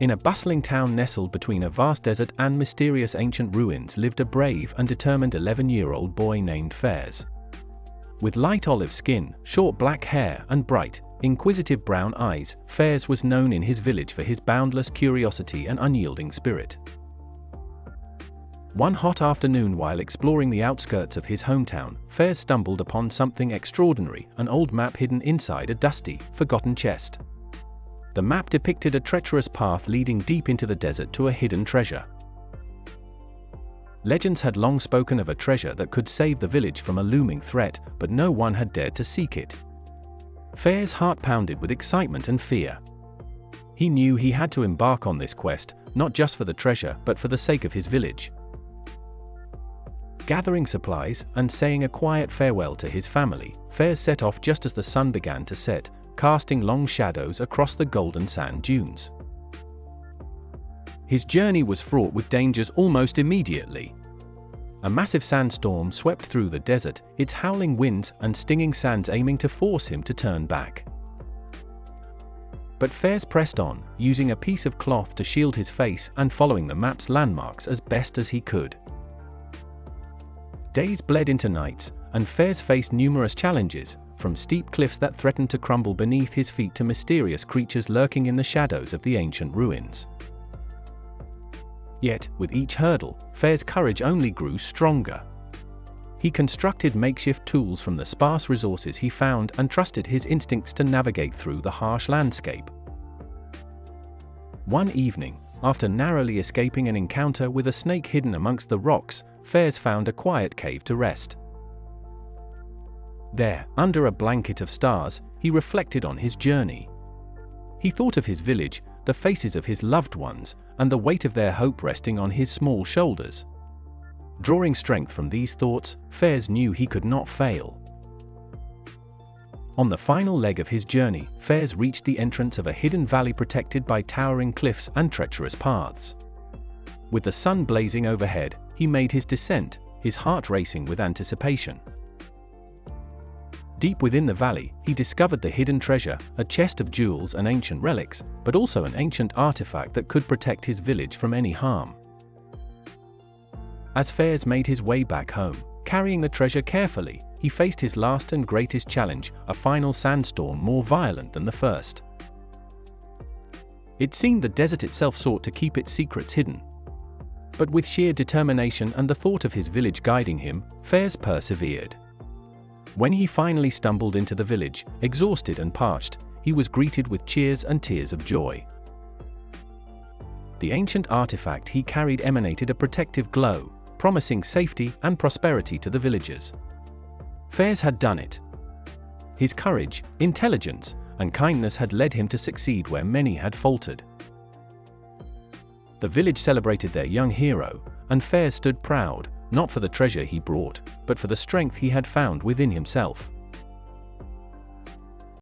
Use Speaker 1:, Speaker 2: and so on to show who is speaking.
Speaker 1: In a bustling town nestled between a vast desert and mysterious ancient ruins lived a brave and determined 11-year-old boy named Fairs. With light olive skin, short black hair, and bright, inquisitive brown eyes, Fairs was known in his village for his boundless curiosity and unyielding spirit. One hot afternoon while exploring the outskirts of his hometown, Fairs stumbled upon something extraordinary, an old map hidden inside a dusty, forgotten chest. The map depicted a treacherous path leading deep into the desert to a hidden treasure. Legends had long spoken of a treasure that could save the village from a looming threat, but no one had dared to seek it. Fairs' heart pounded with excitement and fear. He knew he had to embark on this quest, not just for the treasure but for the sake of his village. Gathering supplies and saying a quiet farewell to his family, Fairs set off just as the sun began to set, casting long shadows across the golden sand dunes. His journey was fraught with dangers almost immediately. A massive sandstorm swept through the desert, its howling winds and stinging sands aiming to force him to turn back. But Fairs pressed on, using a piece of cloth to shield his face and following the map's landmarks as best as he could. Days bled into nights, and Fairs faced numerous challenges, from steep cliffs that threatened to crumble beneath his feet to mysterious creatures lurking in the shadows of the ancient ruins. Yet, with each hurdle, Fairs' courage only grew stronger. He constructed makeshift tools from the sparse resources he found and trusted his instincts to navigate through the harsh landscape. One evening, after narrowly escaping an encounter with a snake hidden amongst the rocks, Fairs found a quiet cave to rest. There, under a blanket of stars, he reflected on his journey. He thought of his village, the faces of his loved ones, and the weight of their hope resting on his small shoulders. Drawing strength from these thoughts, Fairs knew he could not fail. On the final leg of his journey, Fairs reached the entrance of a hidden valley protected by towering cliffs and treacherous paths. With the sun blazing overhead, he made his descent, his heart racing with anticipation. Deep within the valley, he discovered the hidden treasure, a chest of jewels and ancient relics, but also an ancient artifact that could protect his village from any harm. As Fairs made his way back home, carrying the treasure carefully, he faced his last and greatest challenge, a final sandstorm more violent than the first. It seemed the desert itself sought to keep its secrets hidden. But with sheer determination and the thought of his village guiding him, Fairs persevered. When he finally stumbled into the village, exhausted and parched, he was greeted with cheers and tears of joy. The ancient artifact he carried emanated a protective glow, promising safety and prosperity to the villagers. Fairs had done it. His courage, intelligence, and kindness had led him to succeed where many had faltered. The village celebrated their young hero, and Fairs stood proud, not for the treasure he brought, but for the strength he had found within himself.